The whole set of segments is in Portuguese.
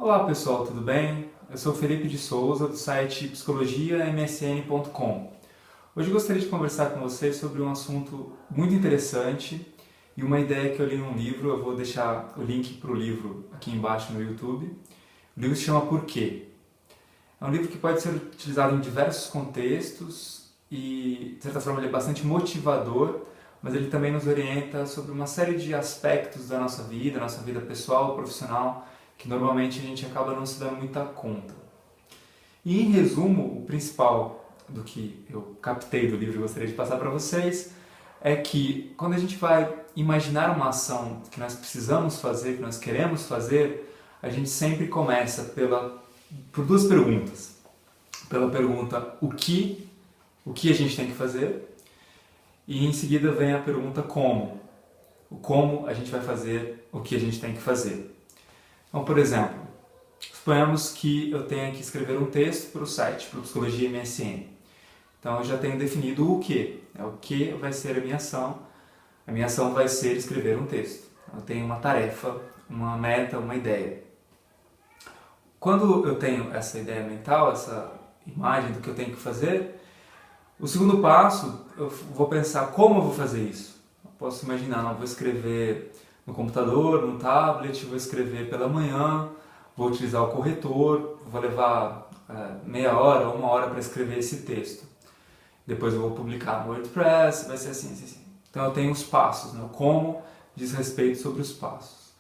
Olá pessoal, tudo bem? Eu sou Felipe de Souza, do site psicologiamsn.com. Hoje eu gostaria de conversar com vocês sobre um assunto muito interessante e uma ideia que eu li num livro. Eu vou deixar o link para o livro aqui embaixo no YouTube. O livro se chama Por quê? É um livro que pode ser utilizado em diversos contextos e, de certa forma, ele é bastante motivador, mas ele também nos orienta sobre uma série de aspectos da nossa vida pessoal, profissional, que normalmente a gente acaba não se dando muita conta. E em resumo, o principal do que eu captei do livro e gostaria de passar para vocês é que quando a gente vai imaginar uma ação que nós precisamos fazer, que nós queremos fazer, a gente sempre começa por duas perguntas. Pela pergunta o que a gente tem que fazer, e em seguida vem a pergunta como. O como a gente vai fazer o que a gente tem que fazer. Então, por exemplo, suponhamos que eu tenha que escrever um texto para o site, para o Psicologia MSN. Então, eu já tenho definido o que. O que vai ser a minha ação. A minha ação vai ser escrever um texto. Eu tenho uma tarefa, uma meta, uma ideia. Quando eu tenho essa ideia mental, essa imagem do que eu tenho que fazer, o segundo passo, eu vou pensar como eu vou fazer isso. Eu posso imaginar, não, vou escrever no computador, no tablet, vou escrever pela manhã, vou utilizar o corretor, vou levar meia hora ou uma hora para escrever esse texto. Depois eu vou publicar no WordPress, vai ser assim, assim, assim. Então eu tenho os passos, né? O como diz respeito sobre os passos.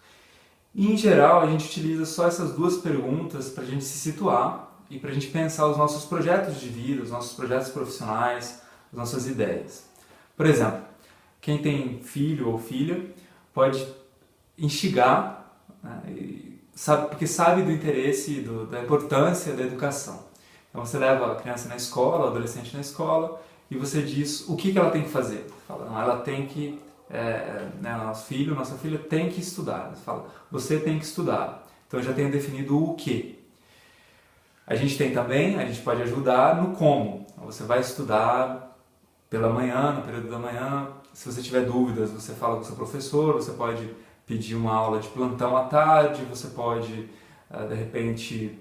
E em geral a gente utiliza só essas duas perguntas para a gente se situar e para a gente pensar os nossos projetos de vida, os nossos projetos profissionais, as nossas ideias. Por exemplo, quem tem filho ou filha pode instigar, né, porque sabe do interesse, da importância da educação. Então você leva a criança na escola, o adolescente na escola, e você diz o que ela tem que fazer. Você fala, não, ela tem que, nosso filho, nossa filha tem que estudar. Você fala, você tem que estudar. Então eu já tenho definido o que. A gente pode ajudar no como. Então, você vai estudar pela manhã, no período da manhã. Se você tiver dúvidas, você fala com o seu professor, você pode pedir uma aula de plantão à tarde, você pode, de repente,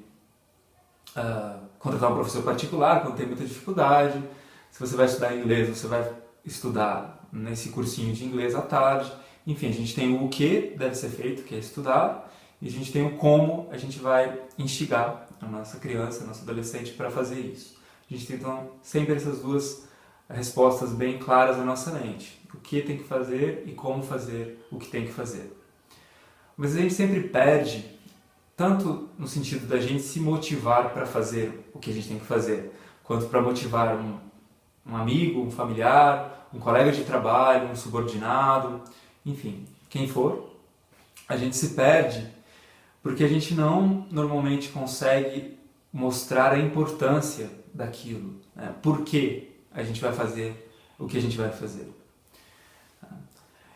contratar um professor particular quando tem muita dificuldade. Se você vai estudar inglês, você vai estudar nesse cursinho de inglês à tarde. Enfim, a gente tem o que deve ser feito, que é estudar, e a gente tem o como a gente vai instigar a nossa criança, a nossa adolescente para fazer isso. A gente tem, então, sempre essas duas respostas bem claras na nossa mente. O que tem que fazer e como fazer o que tem que fazer. Mas a gente sempre perde, tanto no sentido da gente se motivar para fazer o que a gente tem que fazer, quanto para motivar um amigo, um familiar, um colega de trabalho, um subordinado, enfim, quem for. A gente se perde porque a gente não normalmente consegue mostrar a importância daquilo, né? Por que a gente vai fazer o que a gente vai fazer.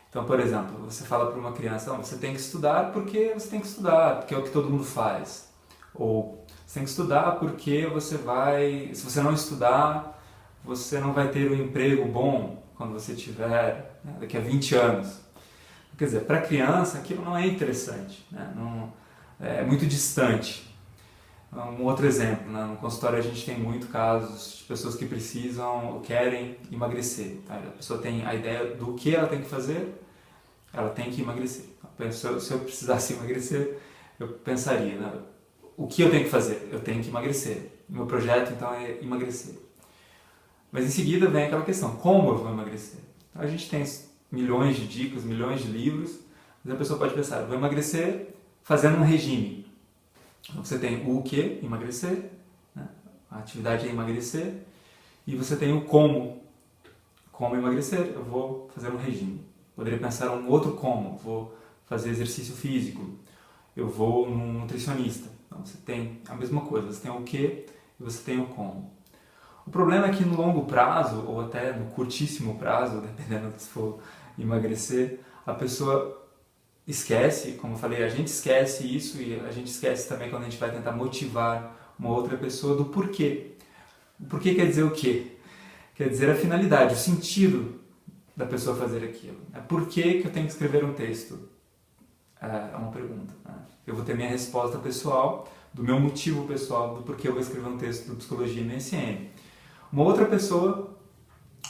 Então, por exemplo, você fala para uma criança, você tem que estudar porque você tem que estudar, porque é o que todo mundo faz. Ou você tem que estudar porque se você não estudar, você não vai ter um emprego bom quando você tiver, né, daqui a 20 anos. Quer dizer, para a criança aquilo não é interessante, né? É muito distante. Um outro exemplo, né? No consultório a gente tem muito casos de pessoas que precisam ou querem emagrecer. Tá? A pessoa tem a ideia do que ela tem que fazer, ela tem que emagrecer. Se eu precisasse emagrecer, eu pensaria, né? O que eu tenho que fazer? Eu tenho que emagrecer. Meu projeto então é emagrecer. Mas em seguida vem aquela questão, como eu vou emagrecer? Então, a gente tem milhões de dicas, milhões de livros, mas a pessoa pode pensar, eu vou emagrecer fazendo um regime. Então, você tem o que? Emagrecer, né? A atividade é emagrecer, e você tem o como. Como emagrecer? Eu vou fazer um regime. Poderia pensar um outro como, vou fazer exercício físico, eu vou num nutricionista. Então você tem a mesma coisa, você tem o que e você tem o como. O problema é que no longo prazo, ou até no curtíssimo prazo, dependendo se for emagrecer, a pessoa esquece, como eu falei, a gente esquece isso e a gente esquece também quando a gente vai tentar motivar uma outra pessoa do porquê. O porquê quer dizer o quê? Quer dizer a finalidade, o sentido da pessoa fazer aquilo. Por que eu tenho que escrever um texto? É uma pergunta, né? Eu vou ter minha resposta pessoal, do meu motivo pessoal, do porquê eu vou escrever um texto do Psicologia MSN. Uma outra pessoa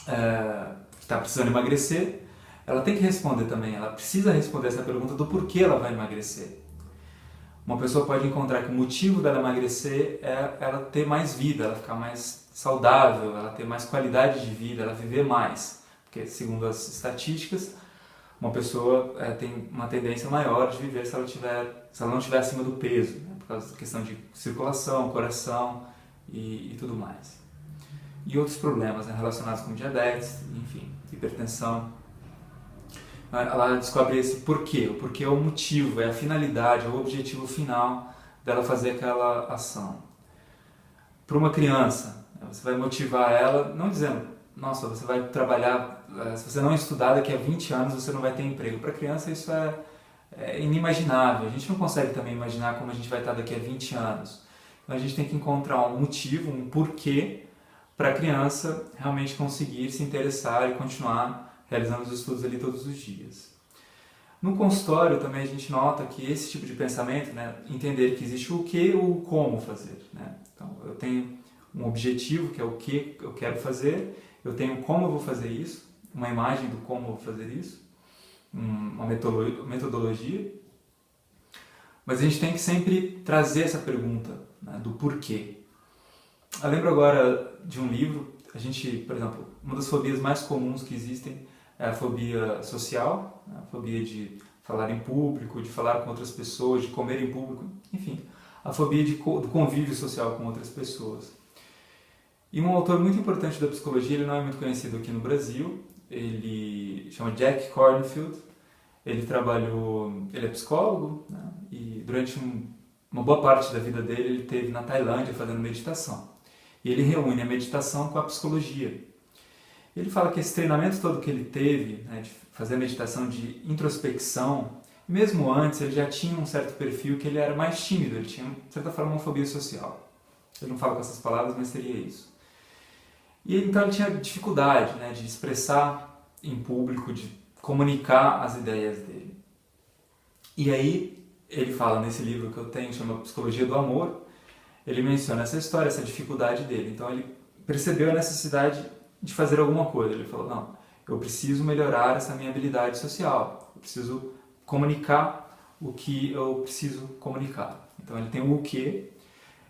que está precisando emagrecer, ela tem que responder também, ela precisa responder essa pergunta do porquê ela vai emagrecer. Uma pessoa pode encontrar que o motivo dela emagrecer é ela ter mais vida, ela ficar mais saudável, ela ter mais qualidade de vida, ela viver mais. Porque, segundo as estatísticas, uma pessoa tem uma tendência maior de viver se ela não estiver acima do peso, né? Por causa da questão de circulação, coração e tudo mais. E outros problemas, né, relacionados com diabetes, enfim, hipertensão. Ela descobre esse porquê. O porquê é o motivo, é a finalidade, é o objetivo final dela fazer aquela ação. Para uma criança, você vai motivar ela, não dizendo, nossa, você vai trabalhar, se você não estudar daqui a 20 anos você não vai ter emprego. Para a criança isso é inimaginável, a gente não consegue também imaginar como a gente vai estar daqui a 20 anos. Então a gente tem que encontrar um motivo, um porquê, para a criança realmente conseguir se interessar e continuar realizando os estudos ali todos os dias. No consultório também a gente nota que esse tipo de pensamento, né, entender que existe o que ou o como fazer. Né? Então eu tenho um objetivo, que é o que eu quero fazer, eu tenho como eu vou fazer isso, uma imagem do como eu vou fazer isso, uma metodologia, mas a gente tem que sempre trazer essa pergunta, né, do porquê. Eu lembro agora de um livro, por exemplo, uma das fobias mais comuns que existem é a fobia social, a fobia de falar em público, de falar com outras pessoas, de comer em público, enfim, a fobia do convívio social com outras pessoas. E um autor muito importante da psicologia, ele não é muito conhecido aqui no Brasil, ele chama Jack Kornfield, ele é psicólogo, né, e durante uma boa parte da vida dele ele esteve na Tailândia fazendo meditação. E ele reúne a meditação com a psicologia. Ele fala que esse treinamento todo que ele teve, né, de fazer a meditação de introspecção, mesmo antes ele já tinha um certo perfil que ele era mais tímido, ele tinha, de certa forma, uma fobia social. Ele não fala com essas palavras, mas seria isso. E então ele tinha dificuldade, né, de expressar em público, de comunicar as ideias dele. E aí ele fala nesse livro que eu tenho, chama Psicologia do Amor, ele menciona essa história, essa dificuldade dele. Então ele percebeu a necessidade de fazer alguma coisa. Ele falou, não, eu preciso melhorar essa minha habilidade social, eu preciso comunicar o que eu preciso comunicar. Então ele tem o que,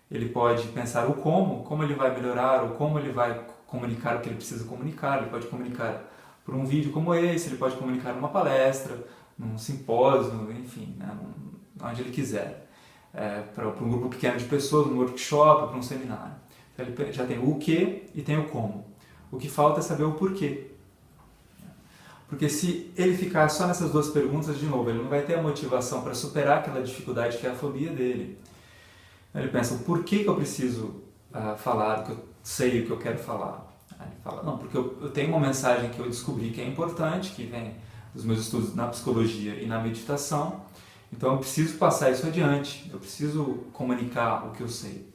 ele pode pensar o como ele vai melhorar, ou como ele vai comunicar o que ele precisa comunicar. Ele pode comunicar por um vídeo como esse, ele pode comunicar numa palestra, num simpósio, enfim, né, onde ele quiser. Para um grupo pequeno de pessoas, num workshop, para um seminário. Então ele já tem o que e tem o como. O que falta é saber o porquê. Porque se ele ficar só nessas duas perguntas, de novo, ele não vai ter a motivação para superar aquela dificuldade que é a fobia dele. Ele pensa, o porquê que eu preciso falar, o que eu sei o que eu quero falar. Aí ele fala, não, porque eu tenho uma mensagem que eu descobri que é importante, que vem dos meus estudos na psicologia e na meditação, então eu preciso passar isso adiante, eu preciso comunicar o que eu sei.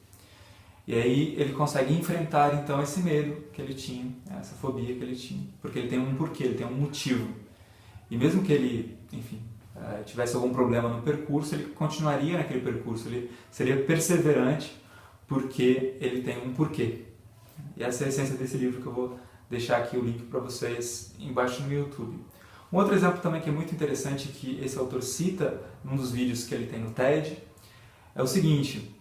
E aí ele consegue enfrentar então esse medo que ele tinha, essa fobia que ele tinha, porque ele tem um porquê, ele tem um motivo. E mesmo que ele, enfim, tivesse algum problema no percurso, ele continuaria naquele percurso, ele seria perseverante porque ele tem um porquê. E essa é a essência desse livro que eu vou deixar aqui o link para vocês embaixo no YouTube. Um outro exemplo também que é muito interessante, que esse autor cita num dos vídeos que ele tem no TED, é o seguinte: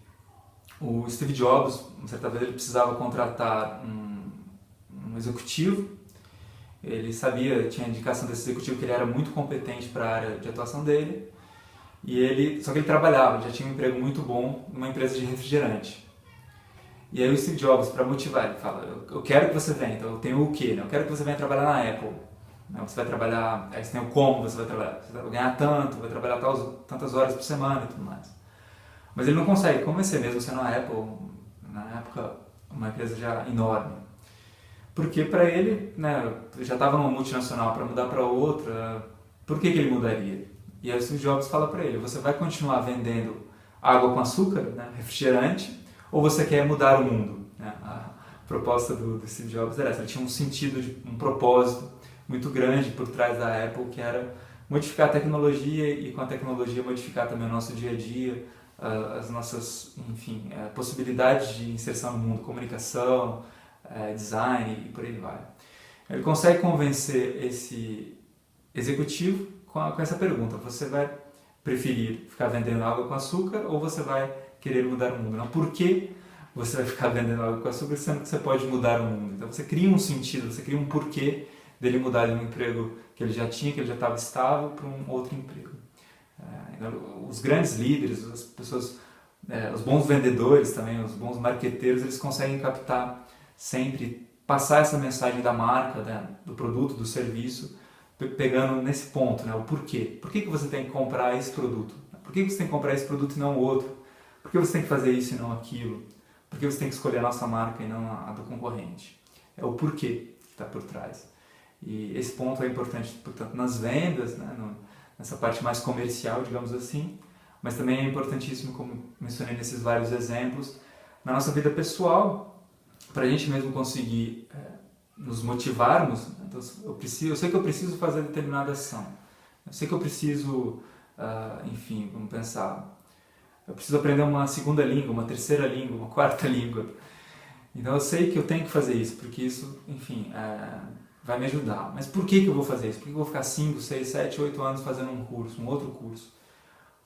o Steve Jobs, uma certa vez, ele precisava contratar um executivo. Ele sabia, tinha a indicação desse executivo que ele era muito competente para a área de atuação dele, só que ele trabalhava, já tinha um emprego muito bom numa empresa de refrigerante. E aí o Steve Jobs, para motivar, ele fala, eu quero que você venha, então eu tenho o quê? Né? Eu quero que você venha trabalhar na Apple. Você vai trabalhar, aí você tem o como você vai trabalhar, você vai ganhar tanto, vai trabalhar tantas horas por semana e tudo mais. Mas ele não consegue convencer, mesmo sendo a Apple, na época, uma empresa já enorme. Porque para ele, né, já estava numa multinacional, para mudar para outra, por que ele mudaria? E aí o Steve Jobs fala para ele, você vai continuar vendendo água com açúcar, né, refrigerante, ou você quer mudar o mundo? Né? A proposta do Steve Jobs era essa, ele tinha um sentido, um propósito muito grande por trás da Apple, que era modificar a tecnologia e com a tecnologia modificar também o nosso dia a dia, as nossas, enfim, possibilidades de inserção no mundo, comunicação, design e por aí vai. Ele consegue convencer esse executivo com essa pergunta: você vai preferir ficar vendendo água com açúcar ou você vai querer mudar o mundo? Não, por que você vai ficar vendendo água com açúcar sendo que você pode mudar o mundo? Então você cria um sentido, você cria um porquê dele mudar de um emprego que ele já tinha, que ele já estava estável, para um outro emprego. Os grandes líderes, as pessoas, os bons vendedores também, os bons marqueteiros, eles conseguem captar sempre, passar essa mensagem da marca, né, do produto, do serviço, pegando nesse ponto, né, o porquê. Por que você tem que comprar esse produto? Por que você tem que comprar esse produto e não o outro? Por que você tem que fazer isso e não aquilo? Por que você tem que escolher a nossa marca e não a do concorrente? É o porquê que está por trás. E esse ponto é importante, portanto, nas vendas, né, nessa parte mais comercial, digamos assim, mas também é importantíssimo, como mencionei nesses vários exemplos, na nossa vida pessoal, para a gente mesmo conseguir nos motivarmos. Então, eu sei que eu preciso fazer determinada ação, eu sei que eu preciso, enfim, vamos pensar, eu preciso aprender uma segunda língua, uma terceira língua, uma quarta língua. Então eu sei que eu tenho que fazer isso, porque isso, enfim, vai me ajudar. Mas por que eu vou fazer isso? Por que eu vou ficar 5, 6, 7, 8 anos fazendo um curso, um outro curso?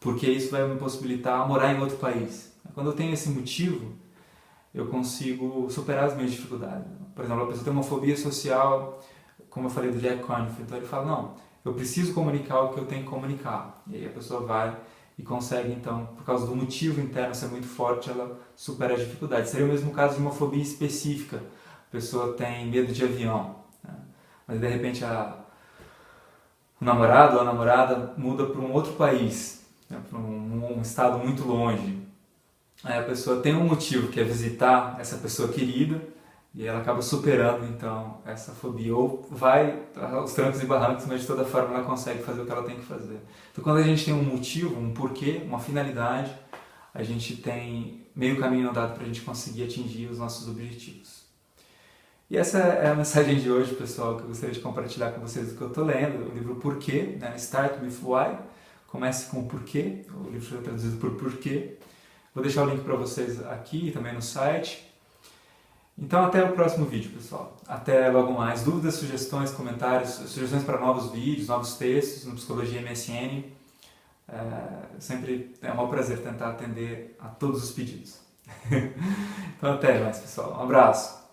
Porque isso vai me possibilitar morar em outro país. Quando eu tenho esse motivo, eu consigo superar as minhas dificuldades. Por exemplo, a pessoa tem uma fobia social, como eu falei do Jack Canfield, então ele fala, não, eu preciso comunicar o que eu tenho que comunicar. E aí a pessoa vai e consegue, então, por causa do motivo interno ser muito forte, ela supera as dificuldades. Seria o mesmo caso de uma fobia específica. A pessoa tem medo de avião, né? Mas de repente o namorado ou a namorada muda para um outro país, né? Para um estado muito longe. Aí a pessoa tem um motivo, que é visitar essa pessoa querida, e ela acaba superando, então, essa fobia. Ou vai aos trancos e barrancos, mas de toda forma ela consegue fazer o que ela tem que fazer. Então, quando a gente tem um motivo, um porquê, uma finalidade, a gente tem meio caminho andado para a gente conseguir atingir os nossos objetivos. E essa é a mensagem de hoje, pessoal, que eu gostaria de compartilhar com vocês do que eu estou lendo, o livro Porquê, né? Start with Why, comece com o porquê, o livro foi traduzido por Porquê. Vou deixar o link para vocês aqui e também no site. Então até o próximo vídeo, pessoal. Até logo mais. Dúvidas, sugestões, comentários, sugestões para novos vídeos, novos textos no Psicologia MSN. Sempre é um maior prazer tentar atender a todos os pedidos. Então até mais, pessoal. Um abraço.